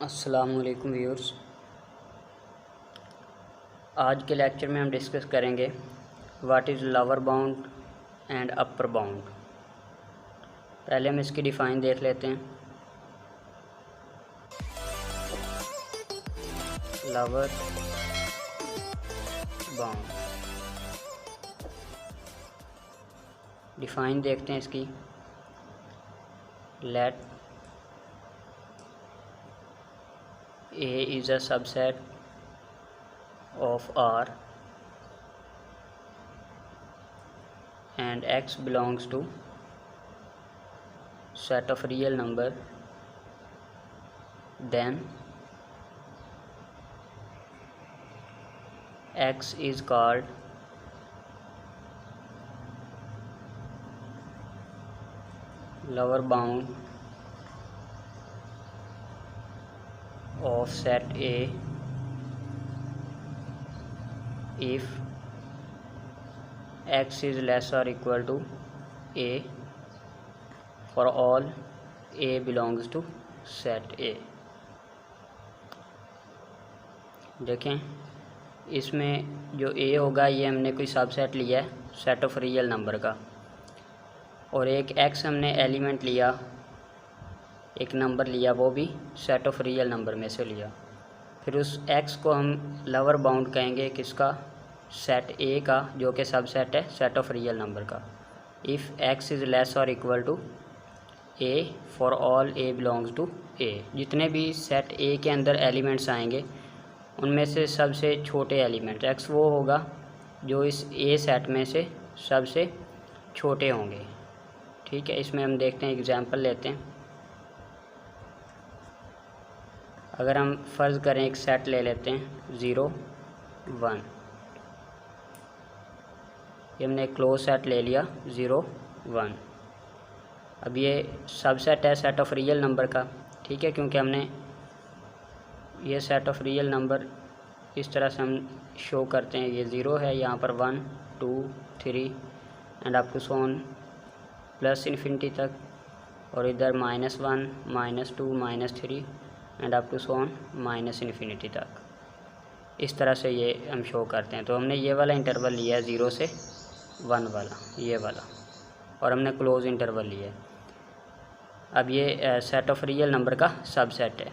अस्सलामुअलैकुम व्यूअर्स। आज के लेक्चर में हम डिस्कस करेंगे what is lower bound and upper bound. पहले हम इसकी डिफ़ाइन देख लेते हैं। लोअर बाउंड डिफ़ाइन देखते हैं इसकी। Let A is a subset of R and X belongs to set of real number, then X is called lower bound of set A if X is less or equal to A for all A belongs to set A। देखें, इसमें जो A होगा ये हमने कोई subset लिया है set of real number का, और एक X हमने एलिमेंट लिया, एक नंबर लिया, वो भी सेट ऑफ रियल नंबर में से लिया। फिर उस X को हम लोअर बाउंड कहेंगे किसका? सेट A का, जो कि सबसेट है सेट ऑफ रियल नंबर का। If X is less or equal to A for all A belongs to A। जितने भी सेट A के अंदर एलिमेंट्स आएंगे उनमें से सबसे छोटे एलिमेंट X वो होगा जो इस A सेट में से सबसे छोटे होंगे। ठीक है, इसमें हम देखते हैं, एग्जांपल लेते हैं। अगर हम फ़र्ज़ करें एक सेट ले लेते हैं 0 1, ये हमने क्लोज सेट ले लिया 0 1। अब ये सबसेट है सेट ऑफ रियल नंबर का। ठीक है, क्योंकि हमने ये सेट ऑफ रियल नंबर इस तरह से हम शो करते हैं। ये 0 है, यहाँ पर 1 2 3 and up to so on plus infinity तक, और इधर -1 -2 -3 and up to so on minus infinity तक। इस तरह से ये हम शो करते हैं। तो हमने ये वाला इंटरवल लिया है 0 से 1 वाला, ये वाला, और हमने क्लोज इंटरवल लिया है। अब ये सेट ऑफ रियल नंबर का सबसेट है।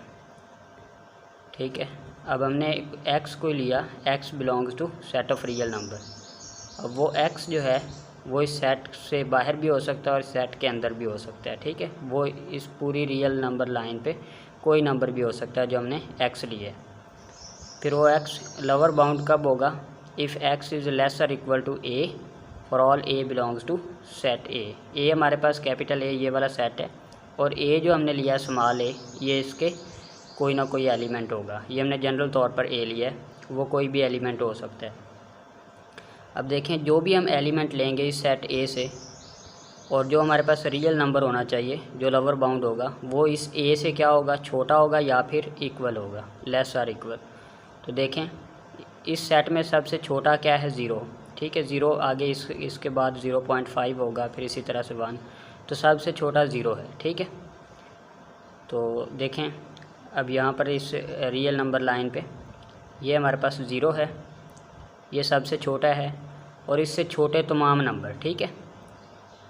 ठीक है, अब हमने X को लिया, X belongs to set of real number. अब वो X जो है वो इस सेट से बाहर भी हो सकता है और सेट के अंदर भी हो सकता है। ठीक है, वो इस पूरी रियल नंबर लाइन पे कोई नंबर भी हो सकता है जो हमने X लिए। फिर वो X लोअर बाउंड कब होगा? If X is less or equal to A for all A belongs to set A। A हमारे पास कैपिटल A ये वाला सेट है, और A जो हमने लिया स्मॉल a, ये इसके कोई ना कोई एलिमेंट होगा। ये हमने जनरल तौर पर A लिया है, वो कोई भी एलिमेंट हो सकता है। अब देखें, जो भी हम एलिमेंट लेंगे इस सेट A से, और जो हमारे पास रियल नंबर होना चाहिए जो लोअर बाउंड होगा, वो इस A से क्या होगा? छोटा होगा या फिर इक्वल होगा, लेस और इक्वल। तो देखें, इस सेट में सबसे छोटा क्या है? 0। ठीक है, 0 आगे इसके बाद 0.5 होगा, फिर इसी तरह से 1, तो सबसे छोटा 0 है। ठीक है, तो देखें अब यहाँ पर इस रियल नंबर लाइन पे ये हमारे पास 0 है, ये सबसे छोटा है, और इससे छोटे तमाम नंबर, ठीक है,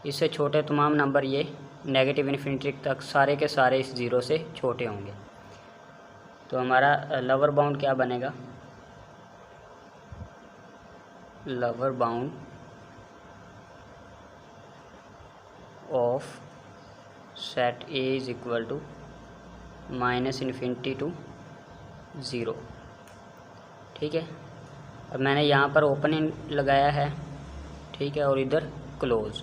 इससे छोटे तमाम नंबर ये नेगेटिव इन्फिनिटी तक सारे के सारे इस 0 से छोटे होंगे। तो हमारा लोअर बाउंड क्या बनेगा? Lower bound of set A is equal to -infinity to 0। ठीक है, अब मैंने यहाँ पर ओपन लगाया है, ठीक है, और इधर क्लोज़।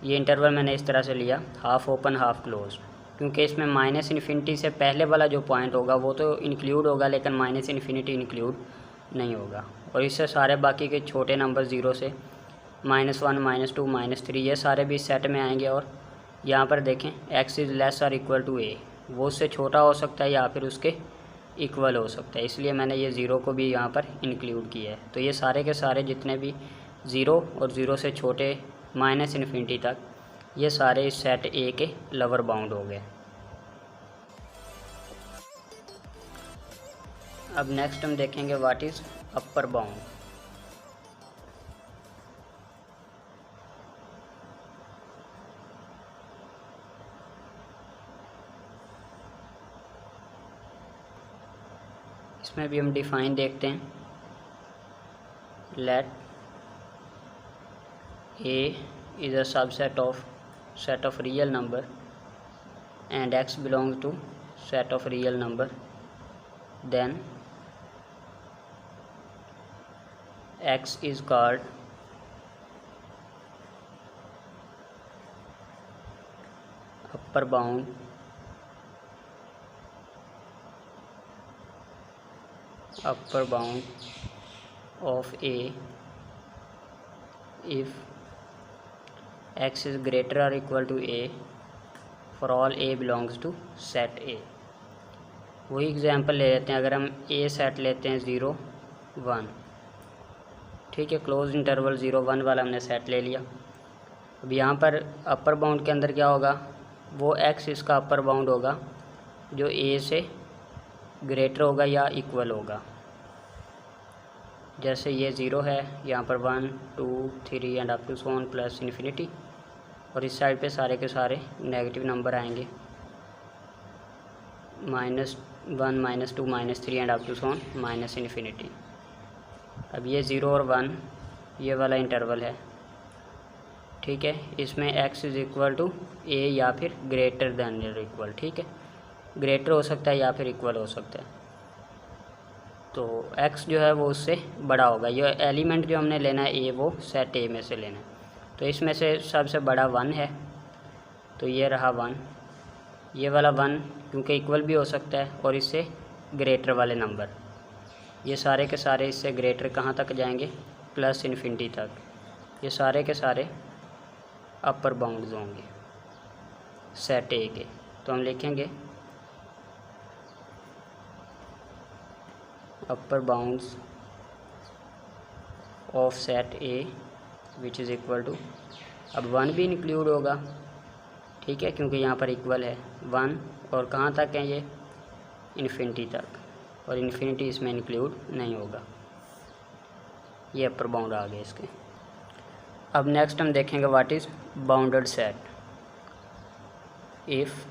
ये इंटरवल मैंने इस तरह से लिया, हाफ़ ओपन हाफ़ क्लोज, क्योंकि इसमें -इन्फिनिटी से पहले वाला जो पॉइंट होगा वो तो इंक्लूड होगा, लेकिन -इन्फिनिटी इंक्लूड नहीं होगा। और इससे सारे बाकी के छोटे नंबर 0 से -1 -2 -3 ये सारे भी सेट में आएंगे। और यहाँ पर देखें, X is less or equal to A, वो उससे छोटा हो सकता है या फिर उसके इक्वल हो सकता है, इसलिए मैंने ये 0 को भी यहाँ पर इंक्लूड किया है। तो ये सारे के सारे जितने भी 0 और 0 से छोटे -इन्फिनिटी तक, ये सारे इस सेट A के लोअर बाउंड हो गए। अब नेक्स्ट हम देखेंगे व्हाट इज़ अपर बाउंड। इसमें भी हम डिफाइन देखते हैं। Let A is a subset of set of real number and x belongs to set of real number, then x is called upper bound of a if x is greater or equal to a for all a belongs to set a। वही example ले लेते हैं। अगर हम a set लेते हैं 0 1, ठीक है, क्लोज इंटरवल 0 1 वाला हमने सेट ले लिया। अब यहाँ पर अपर बाउंड के अंदर क्या होगा, वो x इसका अपर बाउंड होगा जो a से ग्रेटर होगा या इक्वल होगा। जैसे ये 0 है, यहाँ पर 1 2 3 and up to so on plus infinity, और इस साइड पे सारे के सारे नेगेटिव नंबर आएंगे, -1 -2 -3 and up to so on minus infinity. अब ये 0 और 1 ये वाला इंटरवल है, ठीक है, इसमें x is equal to a या फिर ग्रेटर दैन और इक्वल, ठीक है, ग्रेटर हो सकता है या फिर इक्वल हो सकता है। तो x जो है वो उससे बड़ा होगा। ये एलिमेंट जो हमने लेना है a, वो सेट a में से लेना है। तो इसमें से सबसे बड़ा 1 है, तो ये रहा 1, ये वाला 1 क्योंकि इक्वल भी हो सकता है, और इससे ग्रेटर वाले नंबर, ये सारे के सारे इससे ग्रेटर कहाँ तक जाएंगे, प्लस इन्फिनिटी तक। ये सारे के सारे अपर बाउंड्स होंगे सेट ए के। तो हम लिखेंगे upper bounds of set A which is equal to, अब 1 भी इंक्लूड होगा, ठीक है, क्योंकि यहाँ पर इक्वल है 1, और कहाँ तक है ये, इन्फिनिटी तक, और इन्फिनिटी इसमें इंक्लूड नहीं होगा। ये अपर बाउंड आ गए इसके। अब नेक्स्ट हम देखेंगे what is bounded set. If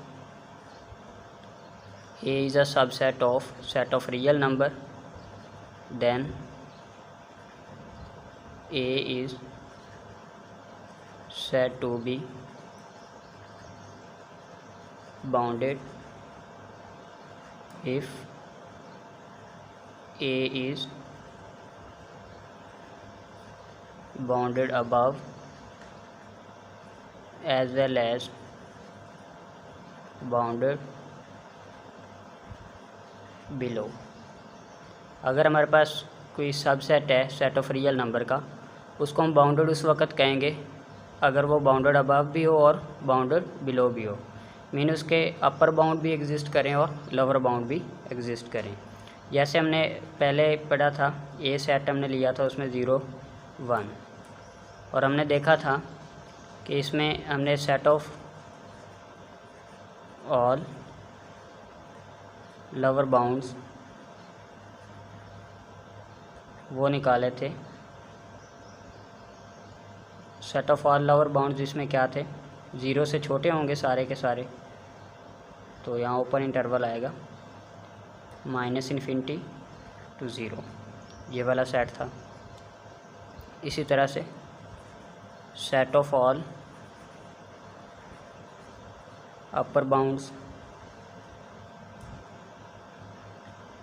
A is a subset of set of real number, then A is said to be bounded if a is bounded above as well as bounded below। अगर हमारे पास कोई subset है set of real number का, उसको हम bounded उस वक़्त कहेंगे अगर वो बाउंडेड अबव भी हो और बाउंडेड बिलो भी हो, मीन उसके अपर बाउंड भी एग्जिस्ट करें और लोअर बाउंड भी एग्जिस्ट करें। जैसे हमने पहले पढ़ा था, ए सेट हमने लिया था, उसमें 0 1, और हमने देखा था कि इसमें हमने set of all lower bounds वो निकाले थे। Set of all lower bounds जिसमें क्या थे, 0 से छोटे होंगे सारे के सारे, तो यहाँ ओपन इंटरवल आएगा -इन्फिनिटी टू 0, ये वाला सेट था। इसी तरह से set of all upper bounds,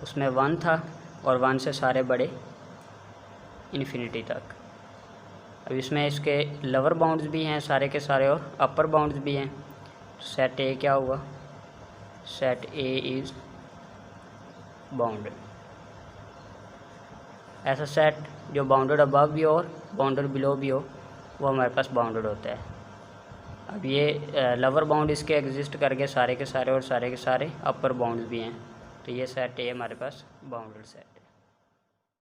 उसमें 1 था, और 1 से सारे बड़े इन्फिनिटी तक। अब इसमें इसके लोअर बाउंड्स भी हैं सारे के सारे, और अपर बाउंड्स भी हैं। सेट ए क्या हुआ, सेट ए इज़ बाउंडेड। ऐसा सेट जो बाउंडेड अबव भी हो और बाउंडेड बिलो भी हो, वो हमारे पास बाउंडेड होता है। अब ये लोअर बाउंड इसके एग्जिस्ट करके सारे के सारे, और सारे के सारे अपर बाउंड्स भी हैं, तो ये सेट ए हमारे पास बाउंडेड सेट है।